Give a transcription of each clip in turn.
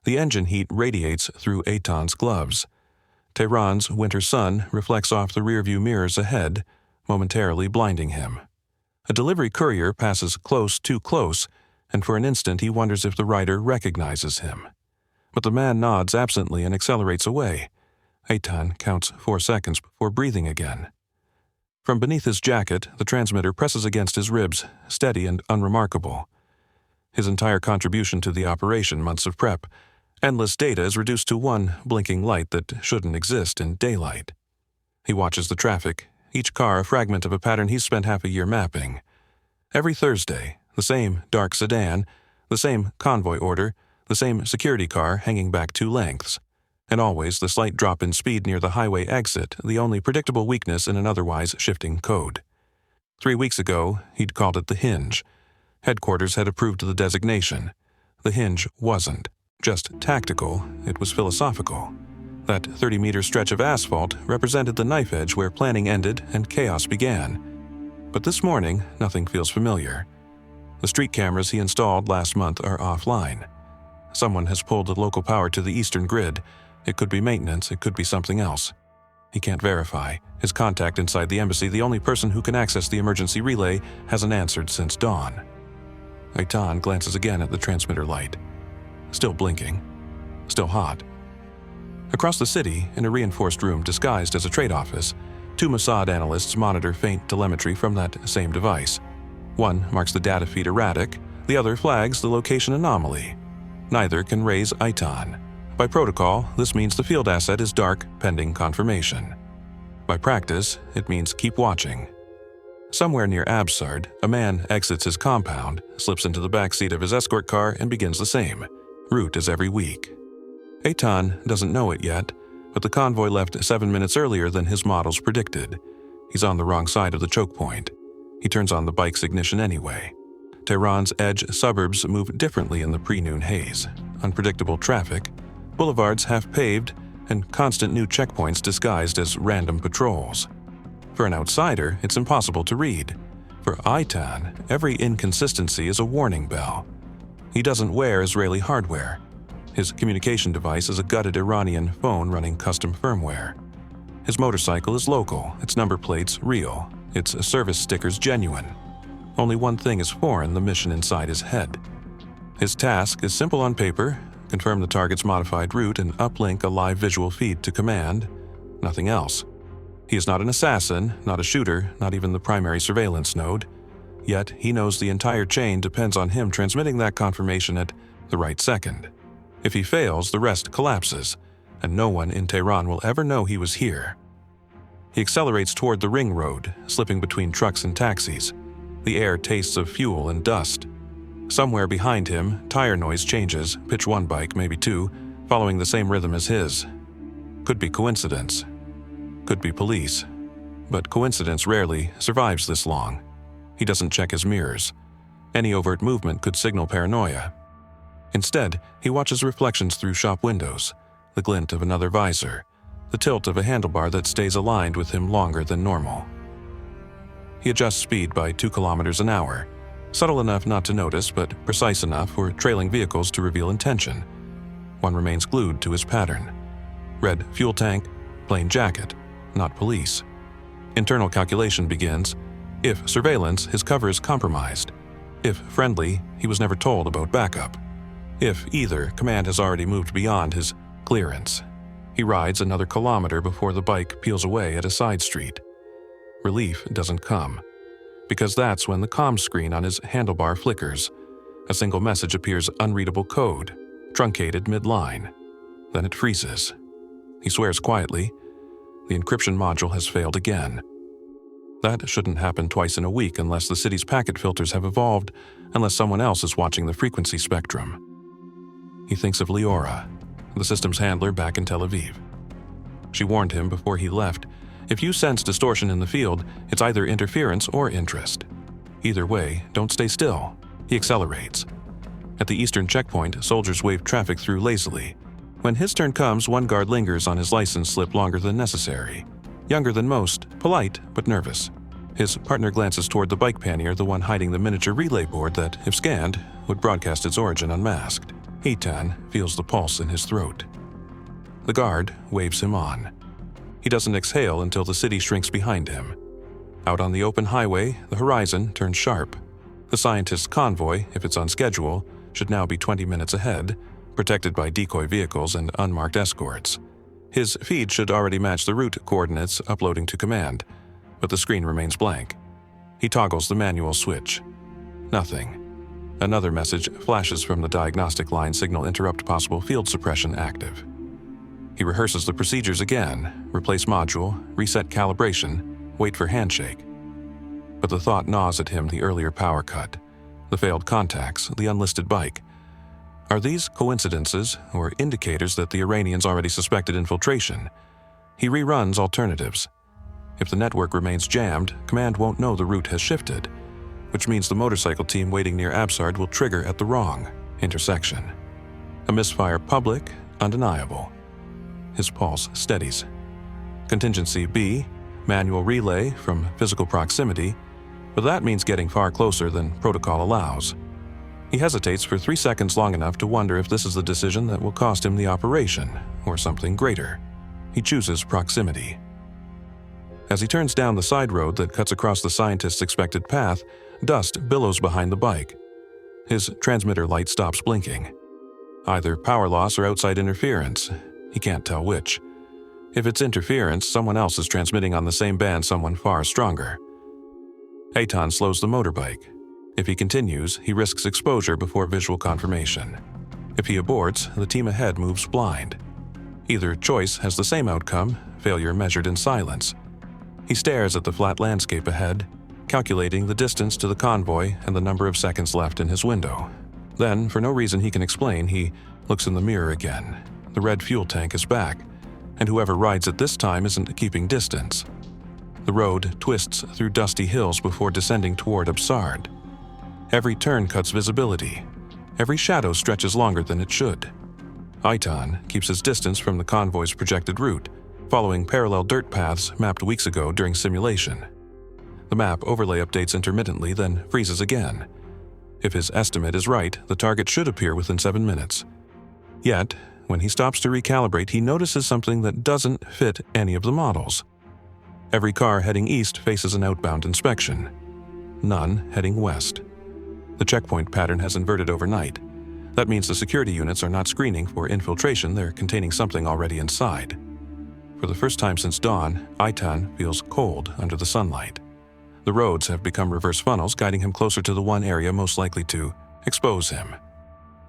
The engine heat radiates through Eitan's gloves. Tehran's winter sun reflects off the rearview mirrors ahead, momentarily blinding him. A delivery courier passes close, too close, and for an instant he wonders if the rider recognizes him. But the man nods absently and accelerates away. Eitan counts 4 seconds before breathing again. From beneath his jacket, the transmitter presses against his ribs, steady and unremarkable. His entire contribution to the operation, months of prep, endless data, is reduced to one blinking light that shouldn't exist in daylight. He watches the traffic, each car a fragment of a pattern he's spent half a year mapping. Every Thursday, the same dark sedan, the same convoy order, the same security car hanging back 2 lengths, and always the slight drop in speed near the highway exit, the only predictable weakness in an otherwise shifting code. 3 weeks ago, he'd called it the hinge. Headquarters had approved the designation. The hinge wasn't just tactical, it was philosophical. That 30-meter stretch of asphalt represented the knife edge where planning ended and chaos began. But this morning, nothing feels familiar. The street cameras he installed last month are offline. Someone has pulled the local power to the eastern grid. It could be maintenance, it could be something else. He can't verify. His contact inside the embassy, the only person who can access the emergency relay, hasn't answered since dawn. Eitan glances again at the transmitter light. Still blinking. Still hot. Across the city, in a reinforced room disguised as a trade office, 2 Mossad analysts monitor faint telemetry from that same device. One marks the data feed erratic, the other flags the location anomaly. Neither can raise Eitan. By protocol, this means the field asset is dark, pending confirmation. By practice, it means keep watching. Somewhere near Absard, a man exits his compound, slips into the backseat of his escort car, and begins the same route as every week. Eitan doesn't know it yet, but the convoy left 7 minutes earlier than his models predicted. He's on the wrong side of the choke point. He turns on the bike's ignition anyway. Tehran's edge suburbs move differently in the pre-noon haze. Unpredictable traffic, boulevards half paved, and constant new checkpoints disguised as random patrols. For an outsider, it's impossible to read. For Eitan, every inconsistency is a warning bell. He doesn't wear Israeli hardware. His communication device is a gutted Iranian phone running custom firmware. His motorcycle is local, its number plates real, its service stickers genuine. Only one thing is foreign: the mission inside his head. His task is simple on paper: confirm the target's modified route and uplink a live visual feed to command. Nothing else. He is not an assassin, not a shooter, not even the primary surveillance node. Yet he knows the entire chain depends on him transmitting that confirmation at the right second. If he fails, the rest collapses, and no one in Tehran will ever know he was here. He accelerates toward the ring road, slipping between trucks and taxis. The air tastes of fuel and dust. Somewhere behind him, tire noise changes, pitch 1 bike, maybe 2, following the same rhythm as his. Could be coincidence. Could be police. But coincidence rarely survives this long. He doesn't check his mirrors. Any overt movement could signal paranoia. Instead, he watches reflections through shop windows, the glint of another visor, the tilt of a handlebar that stays aligned with him longer than normal. He adjusts speed by 2 kilometers an hour, subtle enough not to notice, but precise enough for trailing vehicles to reveal intention. One remains glued to his pattern. Red fuel tank, plain jacket, not police. Internal calculation begins. If surveillance, his cover is compromised. If friendly, he was never told about backup. If either, command has already moved beyond his clearance. He rides another kilometer before the bike peels away at a side street. Relief doesn't come, because that's when the comm screen on his handlebar flickers. A single message appears: unreadable code, truncated mid-line. Then it freezes. He swears quietly. The encryption module has failed again. That shouldn't happen twice in a week unless the city's packet filters have evolved, unless someone else is watching the frequency spectrum. He thinks of Leora, the systems handler back in Tel Aviv. She warned him before he left, if you sense distortion in the field, it's either interference or interest. Either way, don't stay still. He accelerates. At the eastern checkpoint, soldiers wave traffic through lazily. When his turn comes, one guard lingers on his license slip longer than necessary. Younger than most, polite but nervous. His partner glances toward the bike pannier, the one hiding the miniature relay board that, if scanned, would broadcast its origin unmasked. Eitan feels the pulse in his throat. The guard waves him on. He doesn't exhale until the city shrinks behind him. Out on the open highway, the horizon turns sharp. The scientist's convoy, if it's on schedule, should now be 20 minutes ahead, protected by decoy vehicles and unmarked escorts. His feed should already match the route coordinates uploading to command, but the screen remains blank. He toggles the manual switch. Nothing. Another message flashes from the diagnostic line signal interrupt possible field suppression active. He rehearses the procedures again, replace module, reset calibration, wait for handshake. But the thought gnaws at him the earlier power cut, the failed contacts, the unlisted bike. Are these coincidences or indicators that the Iranians already suspected infiltration? He reruns alternatives. If the network remains jammed, command won't know the route has shifted, which means the motorcycle team waiting near Absard will trigger at the wrong intersection. A misfire public, undeniable. His pulse steadies. Contingency B, manual relay from physical proximity, but that means getting far closer than protocol allows. He hesitates for 3 seconds long enough to wonder if this is the decision that will cost him the operation, or something greater. He chooses proximity. As he turns down the side road that cuts across the scientist's expected path, dust billows behind the bike. His transmitter light stops blinking. Either power loss or outside interference. He can't tell which. If it's interference, someone else is transmitting on the same band, someone far stronger. Eitan slows the motorbike. If he continues, he risks exposure before visual confirmation. If he aborts, the team ahead moves blind. Either choice has the same outcome, failure measured in silence. He stares at the flat landscape ahead, calculating the distance to the convoy and the number of seconds left in his window. Then, for no reason he can explain, he looks in the mirror again. The red fuel tank is back, and whoever rides it this time isn't keeping distance. The road twists through dusty hills before descending toward Absard. Every turn cuts visibility. Every shadow stretches longer than it should. Eitan keeps his distance from the convoy's projected route, following parallel dirt paths mapped weeks ago during simulation. The map overlay updates intermittently, then freezes again. If his estimate is right, the target should appear within 7 minutes. Yet, when he stops to recalibrate, he notices something that doesn't fit any of the models. Every car heading east faces an outbound inspection. None heading west. The checkpoint pattern has inverted overnight. That means the security units are not screening for infiltration, they're containing something already inside. For the first time since dawn, Eitan feels cold under the sunlight. The roads have become reverse funnels, guiding him closer to the one area most likely to expose him.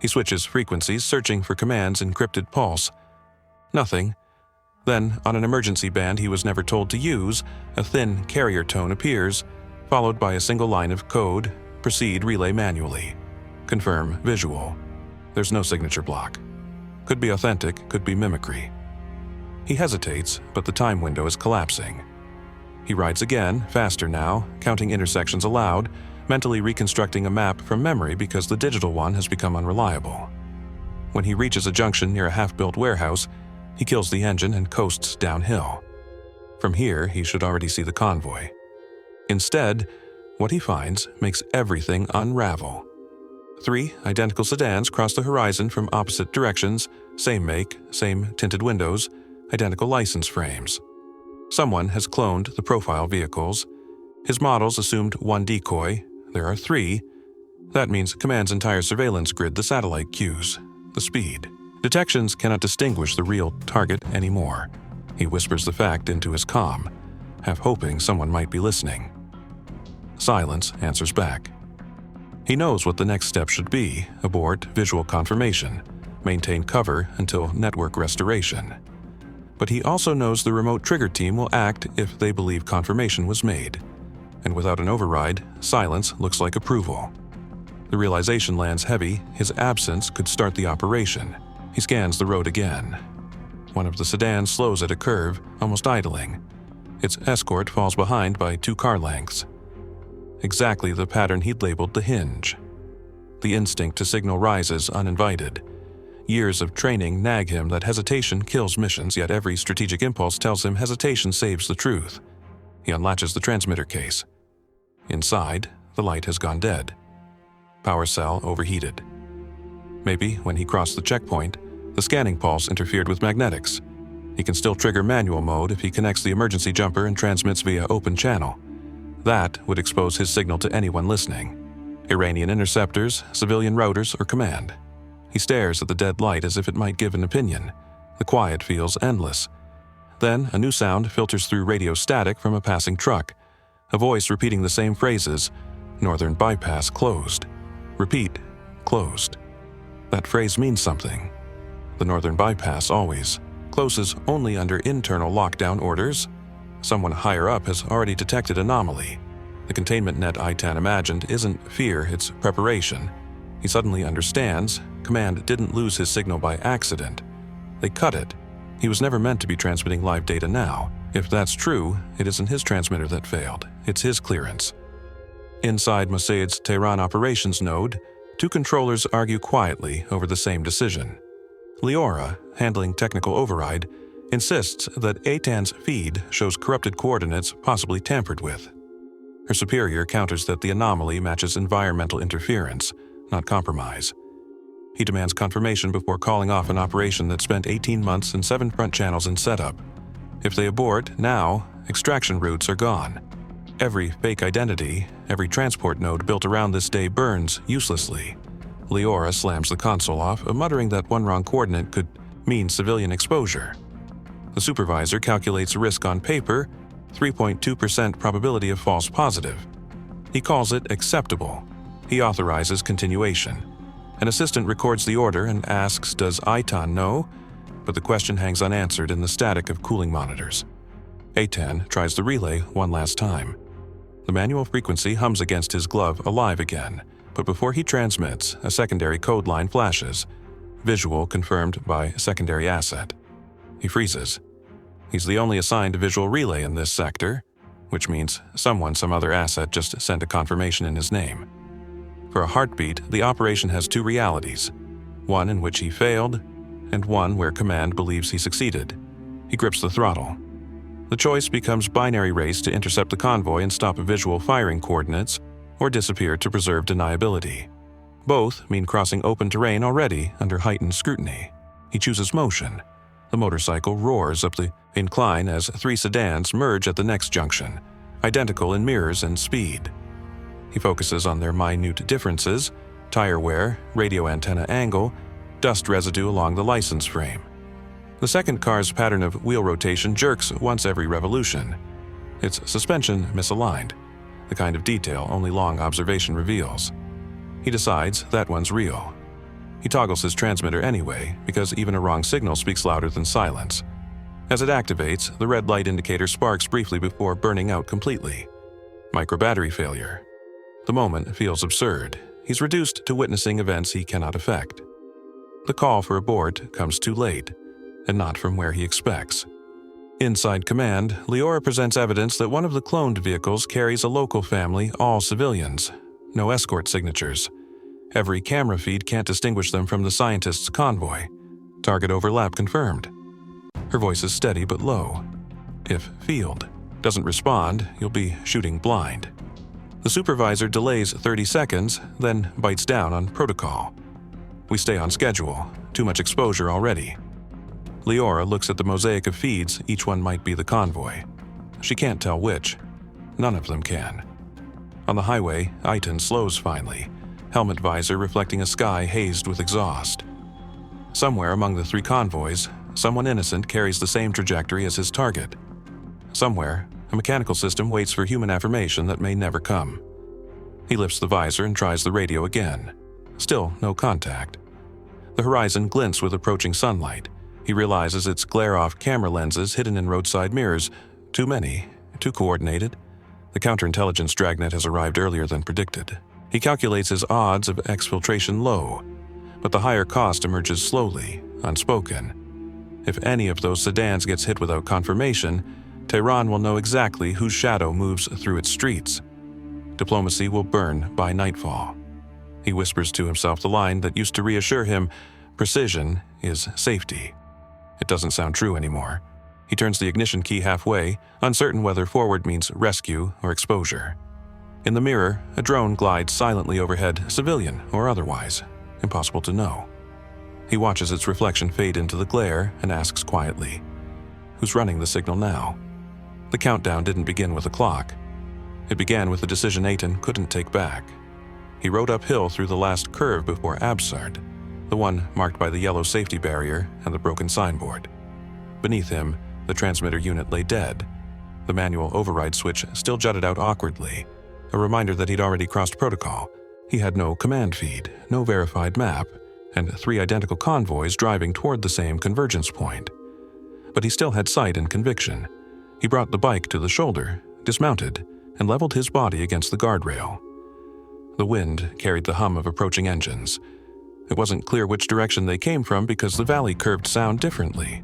He switches frequencies, searching for commands encrypted pulse. Nothing. Then, on an emergency band he was never told to use, a thin carrier tone appears, followed by a single line of code, proceed relay manually. Confirm visual. There's no signature block. Could be authentic, could be mimicry. He hesitates, but the time window is collapsing. He rides again, faster now, counting intersections aloud, mentally reconstructing a map from memory because the digital one has become unreliable. When he reaches a junction near a half-built warehouse, he kills the engine and coasts downhill. From here, he should already see the convoy. Instead, what he finds makes everything unravel. 3 identical sedans cross the horizon from opposite directions, same make, same tinted windows, identical license frames. Someone has cloned the profile vehicles. His models assumed 1 decoy. There are 3. That means command's entire surveillance grid, the satellite cues, the speed. Detections cannot distinguish the real target anymore. He whispers the fact into his comm, half hoping someone might be listening. Silence answers back. He knows what the next step should be: abort visual confirmation, maintain cover until network restoration. But he also knows the remote trigger team will act if they believe confirmation was made. And without an override, silence looks like approval. The realization lands heavy. His absence could start the operation. He scans the road again. One of the sedans slows at a curve, almost idling. Its escort falls behind by 2 car lengths. Exactly the pattern he'd labeled the hinge. The instinct to signal rises uninvited. Years of training nag him that hesitation kills missions, yet every strategic impulse tells him hesitation saves the truth. He unlatches the transmitter case. Inside, the light has gone dead. Power cell overheated. Maybe, when he crossed the checkpoint, the scanning pulse interfered with magnetics. He can still trigger manual mode if he connects the emergency jumper and transmits via open channel. That would expose his signal to anyone listening. Iranian interceptors, civilian routers, or command. He stares at the dead light as if it might give an opinion. The quiet feels endless. Then, a new sound filters through radio static from a passing truck. A voice repeating the same phrases. Northern bypass closed. Repeat, closed. That phrase means something. The northern bypass always closes only under internal lockdown orders. Someone higher up has already detected anomaly. The containment net Eitan imagined isn't fear, it's preparation. He suddenly understands. Command didn't lose his signal by accident. They cut it. He was never meant to be transmitting live data now. If that's true, it isn't his transmitter that failed. It's his clearance. Inside Mossad's Tehran operations node, two controllers argue quietly over the same decision. Leora, handling technical override, insists that Eitan's feed shows corrupted coordinates possibly tampered with. Her superior counters that the anomaly matches environmental interference, not compromise. He demands confirmation before calling off an operation that spent 18 months and 7 front channels in setup. If they abort now, extraction routes are gone. Every fake identity, every transport node built around this day burns uselessly. Leora slams the console off, muttering that one wrong coordinate could mean civilian exposure. The supervisor calculates risk on paper, 3.2% probability of false positive. He calls it acceptable. He authorizes continuation. An assistant records the order and asks, does Eitan know? But the question hangs unanswered in the static of cooling monitors. Eitan tries the relay one last time. The manual frequency hums against his glove, alive again, but before he transmits, a secondary code line flashes. Visual confirmed by secondary asset. He freezes. He's the only assigned visual relay in this sector, which means some other asset just sent a confirmation in his name. For a heartbeat, the operation has two realities, one in which he failed, and one where command believes he succeeded. He grips the throttle. The choice becomes binary race to intercept the convoy and stop visual firing coordinates, or disappear to preserve deniability. Both mean crossing open terrain already under heightened scrutiny. He chooses motion. The motorcycle roars up the incline as 3 sedans merge at the next junction, identical in mirrors and speed. He focuses on their minute differences: tire wear, radio antenna angle, dust residue along the license frame. The second car's pattern of wheel rotation jerks once every revolution. Its suspension misaligned, the kind of detail only long observation reveals. He decides that one's real. He toggles his transmitter anyway, because even a wrong signal speaks louder than silence. As it activates, the red light indicator sparks briefly before burning out completely. Microbattery failure. The moment feels absurd. He's reduced to witnessing events he cannot affect. The call for abort comes too late, and not from where he expects. Inside command, Leora presents evidence that one of the cloned vehicles carries a local family, all civilians. No escort signatures. Every camera feed can't distinguish them from the scientist's convoy. Target overlap confirmed. Her voice is steady but low. If field doesn't respond, you'll be shooting blind. The supervisor delays 30 seconds, then bites down on protocol. We stay on schedule. Too much exposure already. Leora looks at the mosaic of feeds, each one might be the convoy. She can't tell which. None of them can. On the highway, Eitan slows finally, helmet visor reflecting a sky hazed with exhaust. Somewhere among the 3 convoys, someone innocent carries the same trajectory as his target. Somewhere, a mechanical system waits for human affirmation that may never come. He lifts the visor and tries the radio again. Still no contact. The horizon glints with approaching sunlight. He realizes it's glare-off camera lenses hidden in roadside mirrors. Too many, too coordinated. The counterintelligence dragnet has arrived earlier than predicted. He calculates his odds of exfiltration low, but the higher cost emerges slowly, unspoken. If any of those sedans gets hit without confirmation, Tehran will know exactly whose shadow moves through its streets. Diplomacy will burn by nightfall. He whispers to himself the line that used to reassure him, precision is safety. It doesn't sound true anymore. He turns the ignition key halfway, uncertain whether forward means rescue or exposure. In the mirror, a drone glides silently overhead, civilian or otherwise. Impossible to know. He watches its reflection fade into the glare and asks quietly, "Who's running the signal now?" The countdown didn't begin with a clock. It began with a decision Eitan couldn't take back. He rode uphill through the last curve before Absard, the one marked by the yellow safety barrier and the broken signboard. Beneath him, the transmitter unit lay dead. The manual override switch still jutted out awkwardly, a reminder that he'd already crossed protocol. He had no command feed, no verified map, and 3 identical convoys driving toward the same convergence point. But he still had sight and conviction. He brought the bike to the shoulder, dismounted, and leveled his body against the guardrail. The wind carried the hum of approaching engines. It wasn't clear which direction they came from because the valley curved sound differently.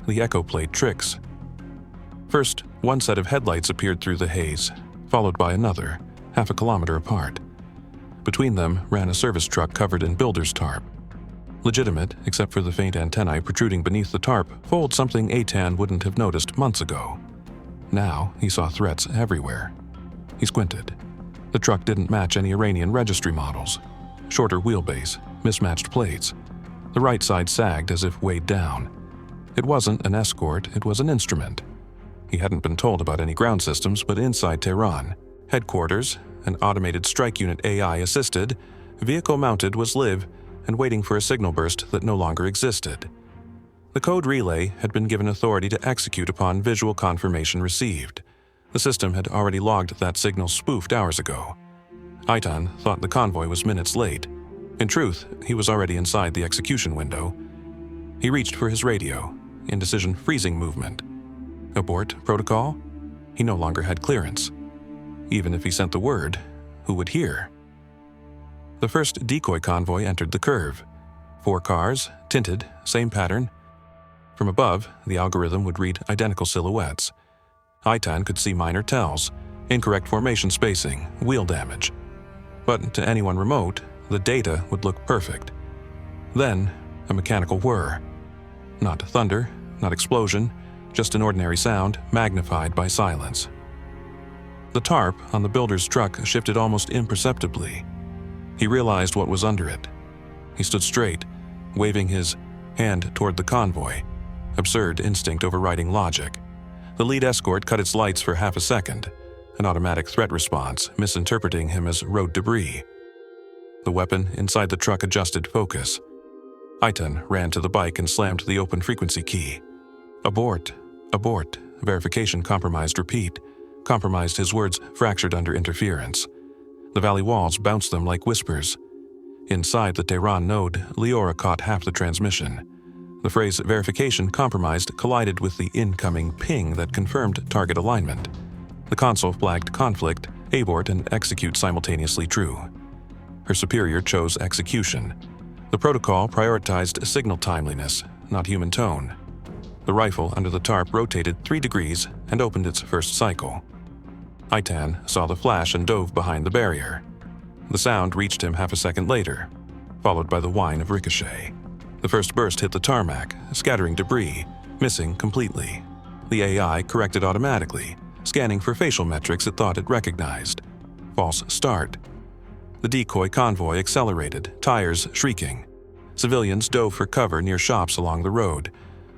The echo played tricks. First, one set of headlights appeared through the haze, followed by another, half a kilometer apart. Between them ran a service truck covered in builder's tarp. Legitimate, except for the faint antennae protruding beneath the tarp, fold something Eitan wouldn't have noticed months ago. Now he saw threats everywhere. He squinted. The truck didn't match any Iranian registry models. Shorter wheelbase, mismatched plates. The right side sagged as if weighed down. It wasn't an escort, it was an instrument. He hadn't been told about any ground systems, but inside Tehran, headquarters, an automated strike unit AI-assisted, vehicle-mounted was live and waiting for a signal burst that no longer existed. The code relay had been given authority to execute upon visual confirmation received. The system had already logged that signal spoofed hours ago. Eitan thought the convoy was minutes late. In truth, he was already inside the execution window. He reached for his radio, indecision freezing movement. Abort protocol? He no longer had clearance. Even if he sent the word, who would hear? The first decoy convoy entered the curve. 4 cars, tinted, same pattern. From above, the algorithm would read identical silhouettes. Eitan could see minor tells, incorrect formation spacing, wheel damage. But to anyone remote, the data would look perfect. Then, a mechanical whir. Not thunder, not explosion, just an ordinary sound magnified by silence. The tarp on the builder's truck shifted almost imperceptibly. He realized what was under it. He stood straight, waving his hand toward the convoy, absurd instinct overriding logic. The lead escort cut its lights for half a second, an automatic threat response, misinterpreting him as road debris. The weapon inside the truck adjusted focus. Eitan ran to the bike and slammed the open frequency key. Abort, abort, verification compromised, repeat. Compromised, his words fractured under interference. The valley walls bounced them like whispers. Inside the Tehran node, Leora caught half the transmission. The phrase verification compromised collided with the incoming ping that confirmed target alignment. The console flagged conflict, abort, and execute simultaneously true. Her superior chose execution. The protocol prioritized signal timeliness, not human tone. The rifle under the tarp rotated 3 degrees and opened its first cycle. Eitan saw the flash and dove behind the barrier. The sound reached him half a second later, followed by the whine of ricochet. The first burst hit the tarmac, scattering debris, missing completely. The AI corrected automatically, scanning for facial metrics it thought it recognized. False start. The decoy convoy accelerated, tires shrieking. Civilians dove for cover near shops along the road.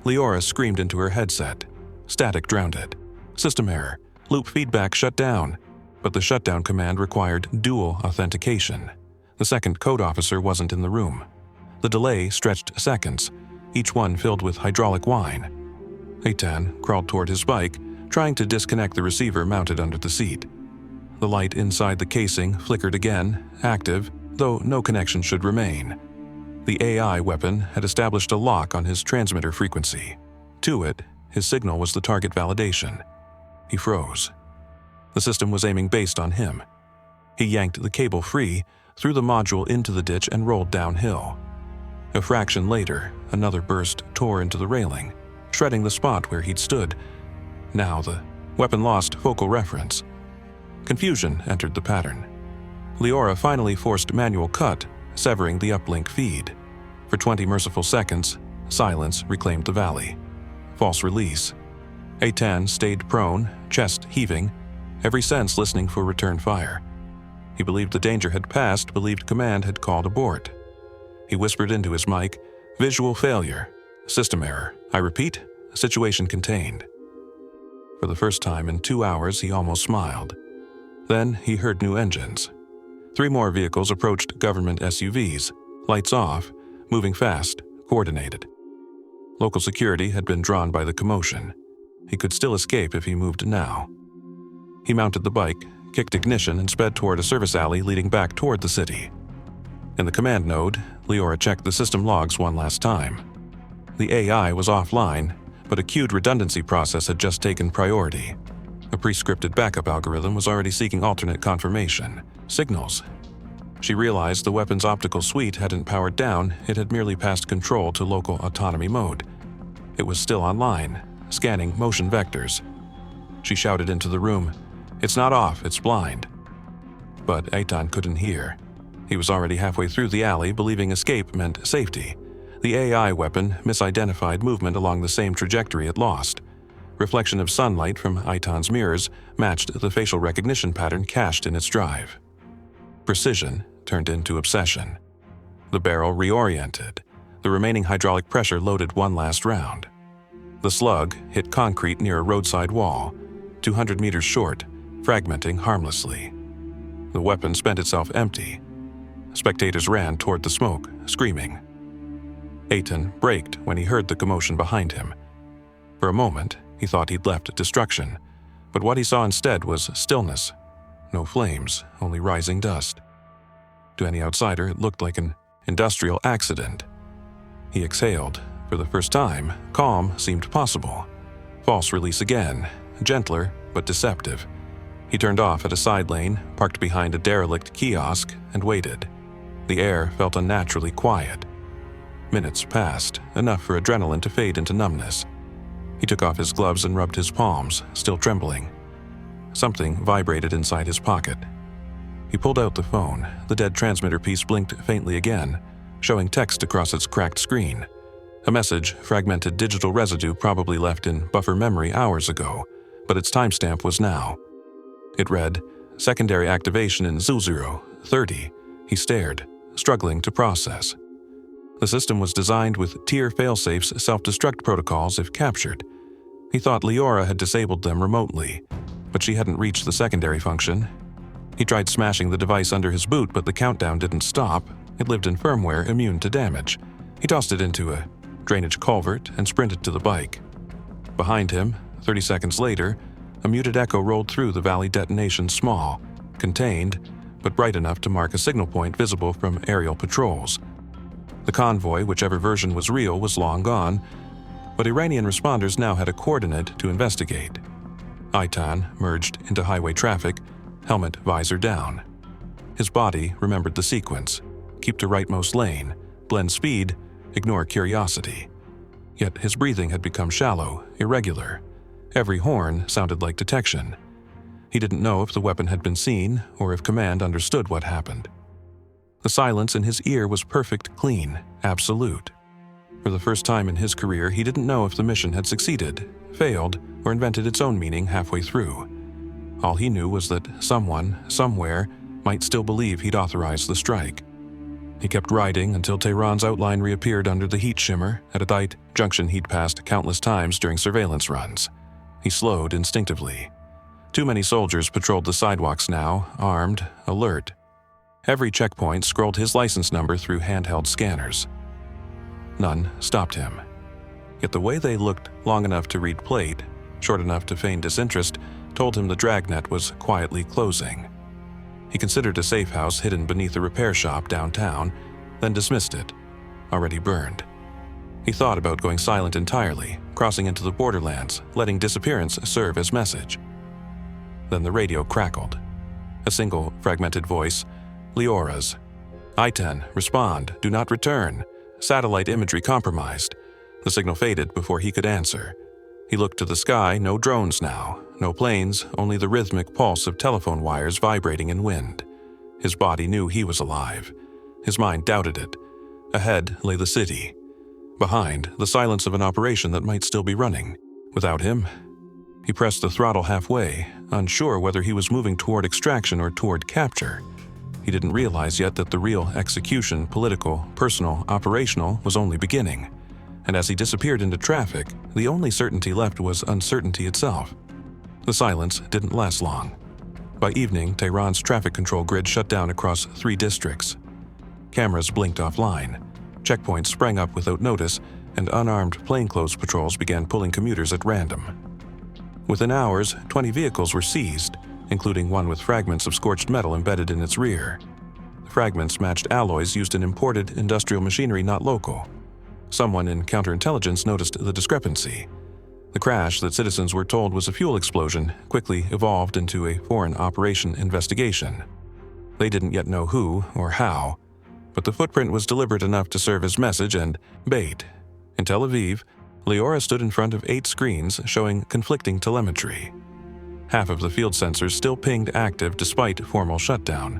Leora screamed into her headset. Static drowned it. System error. Loop feedback shut down. But the shutdown command required dual authentication. The second code officer wasn't in the room. The delay stretched seconds, each one filled with hydraulic whine. Eitan crawled toward his bike, trying to disconnect the receiver mounted under the seat. The light inside the casing flickered again, active, though no connection should remain. The AI weapon had established a lock on his transmitter frequency. To it, his signal was the target validation. He froze. The system was aiming based on him. He yanked the cable free, threw the module into the ditch, and rolled downhill. A fraction later, another burst tore into the railing, shredding the spot where he'd stood. Now the weapon lost focal reference. Confusion entered the pattern. Leora finally forced manual cut, severing the uplink feed. For 20 merciful seconds, silence reclaimed the valley. False release. Eitan stayed prone, chest heaving, every sense listening for return fire. He believed the danger had passed, believed command had called abort. He whispered into his mic, Visual failure. System error. I repeat, situation contained. For the first time in 2 hours, he almost smiled. Then he heard new engines. 3 more vehicles approached government SUVs, lights off, moving fast, coordinated. Local security had been drawn by the commotion. He could still escape if he moved now. He mounted the bike, kicked ignition, and sped toward a service alley leading back toward the city. In the command node, Leora checked the system logs one last time. The AI was offline, but a queued redundancy process had just taken priority. A pre-scripted backup algorithm was already seeking alternate confirmation. Signals. She realized the weapon's optical suite hadn't powered down, it had merely passed control to local autonomy mode. It was still online, scanning motion vectors. She shouted into the room, "It's not off, it's blind." But Eitan couldn't hear. He was already halfway through the alley, believing escape meant safety. The AI weapon misidentified movement along the same trajectory it lost. Reflection of sunlight from Eitan's mirrors matched the facial recognition pattern cached in its drive. Precision turned into obsession. The barrel reoriented. The remaining hydraulic pressure loaded one last round. The slug hit concrete near a roadside wall, 200 meters short, fragmenting harmlessly. The weapon spent itself empty. Spectators ran toward the smoke, screaming. Eitan braked when he heard the commotion behind him. For a moment, he thought he'd left destruction, but what he saw instead was stillness. No flames, only rising dust. To any outsider, it looked like an industrial accident. He exhaled. For the first time, calm seemed possible. False release again, gentler but deceptive. He turned off at a side lane, parked behind a derelict kiosk, and waited. The air felt unnaturally quiet. Minutes passed, enough for adrenaline to fade into numbness. He took off his gloves and rubbed his palms, still trembling. Something vibrated inside his pocket. He pulled out the phone. The dead transmitter piece blinked faintly again, showing text across its cracked screen. A message, fragmented digital residue probably left in buffer memory hours ago, but its timestamp was now. It read, "Secondary activation in 0030. He stared, struggling to process. The system was designed with tier failsafes self-destruct protocols if captured. He thought Leora had disabled them remotely, but she hadn't reached the secondary function. He tried smashing the device under his boot, but the countdown didn't stop. It lived in firmware immune to damage. He tossed it into a drainage culvert and sprinted to the bike. Behind him, 30 seconds later, a muted echo rolled through the valley detonation, small, contained, but bright enough to mark a signal point visible from aerial patrols. The convoy, whichever version was real, was long gone, but Iranian responders now had a coordinate to investigate. Eitan merged into highway traffic, helmet visor down. His body remembered the sequence. Keep to rightmost lane, blend speed, ignore curiosity. Yet his breathing had become shallow, irregular. Every horn sounded like detection. He didn't know if the weapon had been seen or if command understood what happened. The silence in his ear was perfect, clean, absolute. For the first time in his career, he didn't know if the mission had succeeded, failed, or invented its own meaning halfway through. All he knew was that someone, somewhere, might still believe he'd authorized the strike. He kept riding until Tehran's outline reappeared under the heat shimmer at a tight junction he'd passed countless times during surveillance runs. He slowed instinctively. Too many soldiers patrolled the sidewalks now, armed, alert. Every checkpoint scrolled his license number through handheld scanners. None stopped him. Yet the way they looked long enough to read plate, short enough to feign disinterest, told him the dragnet was quietly closing. He considered a safe house hidden beneath a repair shop downtown, then dismissed it, already burned. He thought about going silent entirely, crossing into the borderlands, letting disappearance serve as message. Then the radio crackled. A single, fragmented voice, Leora's. "Eitan, respond, do not return. Satellite imagery compromised." The signal faded before he could answer. He looked to the sky, no drones now, no planes, only the rhythmic pulse of telephone wires vibrating in wind. His body knew he was alive. His mind doubted it. Ahead lay the city. Behind, the silence of an operation that might still be running. Without him, he pressed the throttle halfway, unsure whether he was moving toward extraction or toward capture. He didn't realize yet that the real execution, political, personal, operational, was only beginning. And as he disappeared into traffic, the only certainty left was uncertainty itself. The silence didn't last long. By evening, Tehran's traffic control grid shut down across 3 districts. Cameras blinked offline. Checkpoints sprang up without notice, and unarmed plainclothes patrols began pulling commuters at random. Within hours, 20 vehicles were seized, including one with fragments of scorched metal embedded in its rear. The fragments matched alloys used in imported industrial machinery not local. Someone in counterintelligence noticed the discrepancy. The crash that citizens were told was a fuel explosion quickly evolved into a foreign operation investigation. They didn't yet know who or how, but the footprint was deliberate enough to serve as message and bait. In Tel Aviv, Leora stood in front of 8 screens showing conflicting telemetry. Half of the field sensors still pinged active despite formal shutdown.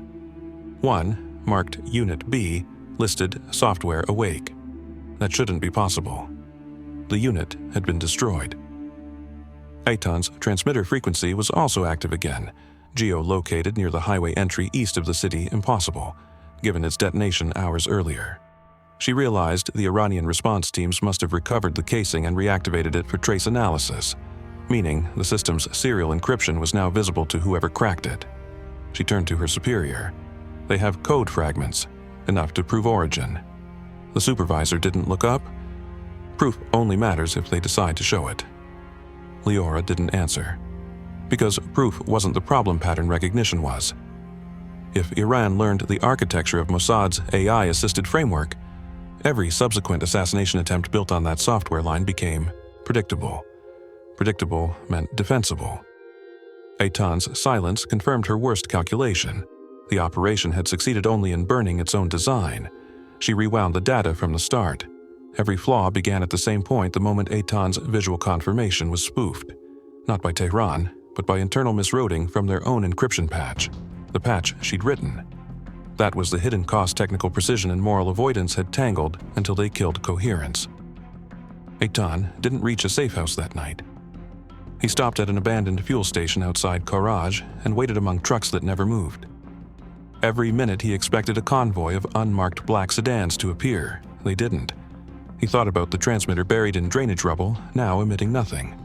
One, marked Unit B, listed software awake. That shouldn't be possible. The unit had been destroyed. Eitan's transmitter frequency was also active again, geo-located near the highway entry east of the city impossible, given its detonation hours earlier. She realized the Iranian response teams must have recovered the casing and reactivated it for trace analysis, meaning the system's serial encryption was now visible to whoever cracked it. She turned to her superior. They have code fragments, enough to prove origin. The supervisor didn't look up. Proof only matters if they decide to show it. Leora didn't answer, because proof wasn't the problem pattern recognition was. If Iran learned the architecture of Mossad's AI-assisted framework, every subsequent assassination attempt built on that software line became predictable. Predictable meant defensible. Eitan's silence confirmed her worst calculation. The operation had succeeded only in burning its own design. She rewound the data from the start. Every flaw began at the same point the moment Eitan's visual confirmation was spoofed. Not by Tehran, but by internal misrouting from their own encryption patch. The patch she'd written. That was the hidden cost technical precision and moral avoidance had tangled until they killed coherence. Eitan didn't reach a safe house that night. He stopped at an abandoned fuel station outside Karaj and waited among trucks that never moved. Every minute he expected a convoy of unmarked black sedans to appear. They didn't. He thought about the transmitter buried in drainage rubble, now emitting nothing.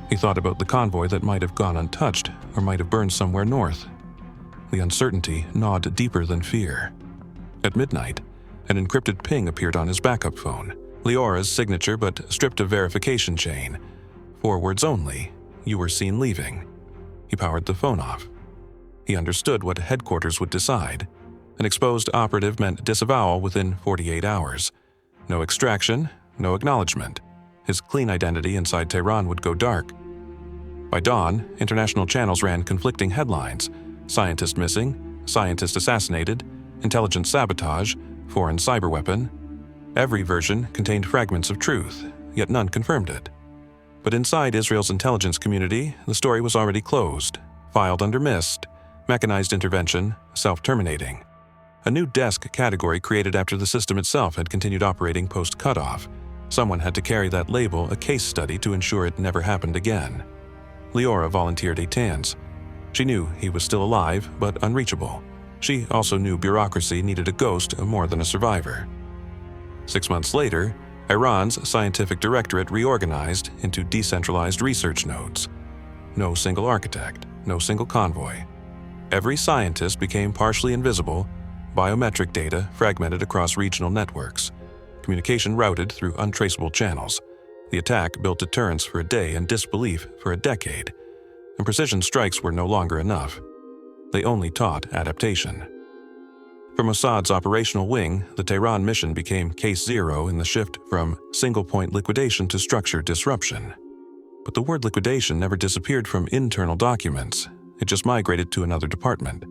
He thought about the convoy that might have gone untouched or might have burned somewhere north. The uncertainty gnawed deeper than fear. At midnight, an encrypted ping appeared on his backup phone. Leora's signature but stripped of verification chain. 4 words only, "You were seen leaving." He powered the phone off. He understood what headquarters would decide. An exposed operative meant disavowal within 48 hours. No extraction, no acknowledgement. His clean identity inside Tehran would go dark. By dawn, international channels ran conflicting headlines: scientist missing, scientist assassinated, intelligence sabotage, foreign cyberweapon. Every version contained fragments of truth, yet none confirmed it. But inside Israel's intelligence community, the story was already closed, filed under mist, mechanized intervention, self-terminating. A new desk category created after the system itself had continued operating post-cutoff. Someone had to carry that label, a case study, to ensure it never happened again. Leora volunteered Eitan's. She knew he was still alive, but unreachable. She also knew bureaucracy needed a ghost more than a survivor. 6 months later, Iran's scientific directorate reorganized into decentralized research nodes. No single architect, no single convoy. Every scientist became partially invisible, biometric data fragmented across regional networks, communication routed through untraceable channels. The attack built deterrence for a day and disbelief for a decade, and precision strikes were no longer enough. They only taught adaptation. For Mossad's operational wing, the Tehran mission became case zero in the shift from single-point liquidation to structured disruption. But the word liquidation never disappeared from internal documents. It just migrated to another department.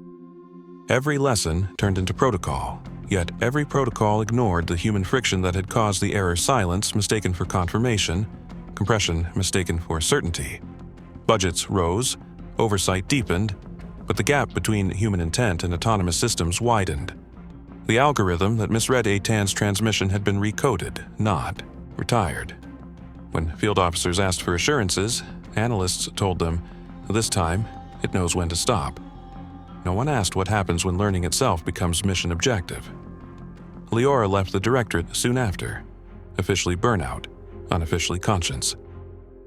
Every lesson turned into protocol, yet every protocol ignored the human friction that had caused the error silence mistaken for confirmation, compression mistaken for certainty. Budgets rose, oversight deepened, but the gap between human intent and autonomous systems widened. The algorithm that misread Eitan's transmission had been recoded, not retired. When field officers asked for assurances, analysts told them, this time, it knows when to stop. No one asked what happens when learning itself becomes mission objective. Leora left the directorate soon after, officially burnout, unofficially conscience.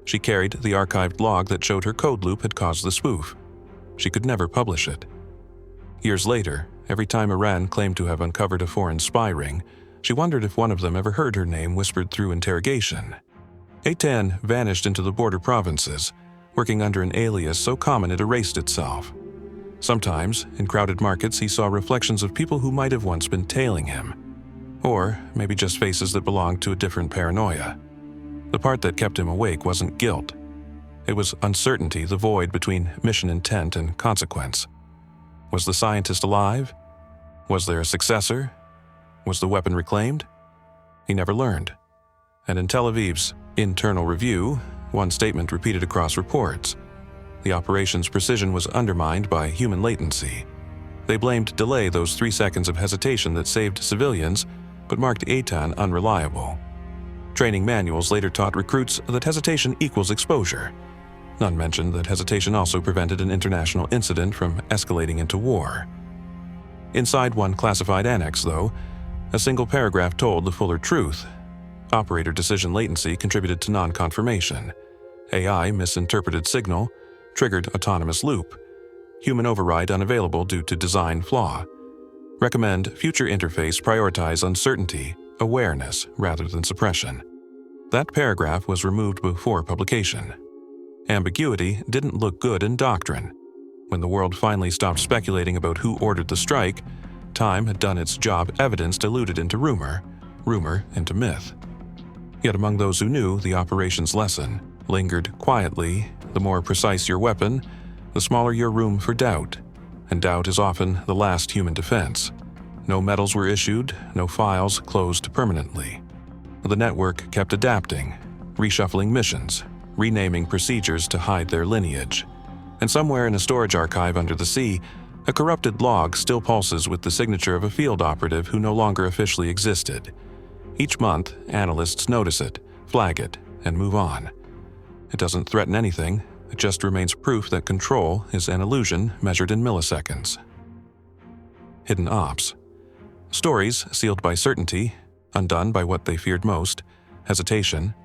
She carried the archived log that showed her code loop had caused the spoof. She could never publish it. Years later, every time Iran claimed to have uncovered a foreign spy ring, she wondered if one of them ever heard her name whispered through interrogation. Eitan vanished into the border provinces, working under an alias so common it erased itself. Sometimes, in crowded markets, he saw reflections of people who might have once been tailing him. Or maybe just faces that belonged to a different paranoia. The part that kept him awake wasn't guilt. It was uncertainty, the void between mission intent and consequence. Was the scientist alive? Was there a successor? Was the weapon reclaimed? He never learned. And in Tel Aviv's internal review, one statement repeated across reports. The operation's precision was undermined by human latency. They blamed delay, those 3 seconds of hesitation that saved civilians, but marked Eitan unreliable. Training manuals later taught recruits that hesitation equals exposure. None mentioned that hesitation also prevented an international incident from escalating into war. Inside one classified annex, though, a single paragraph told the fuller truth. Operator decision latency contributed to non-confirmation. AI misinterpreted signal, triggered autonomous loop. Human override unavailable due to design flaw. Recommend future interface prioritize uncertainty, awareness rather than suppression. That paragraph was removed before publication. Ambiguity didn't look good in doctrine. When the world finally stopped speculating about who ordered the strike, time had done its job, evidence diluted into rumor, rumor into myth. Yet among those who knew the operation's lesson lingered quietly, the more precise your weapon, the smaller your room for doubt. And doubt is often the last human defense. No medals were issued, no files closed permanently. The network kept adapting, reshuffling missions, renaming procedures to hide their lineage. And somewhere in a storage archive under the sea, a corrupted log still pulses with the signature of a field operative who no longer officially existed. Each month, analysts notice it, flag it, and move on. It doesn't threaten anything. It just remains proof that control is an illusion measured in milliseconds. Hidden ops. Stories sealed by certainty, undone by what they feared most, hesitation,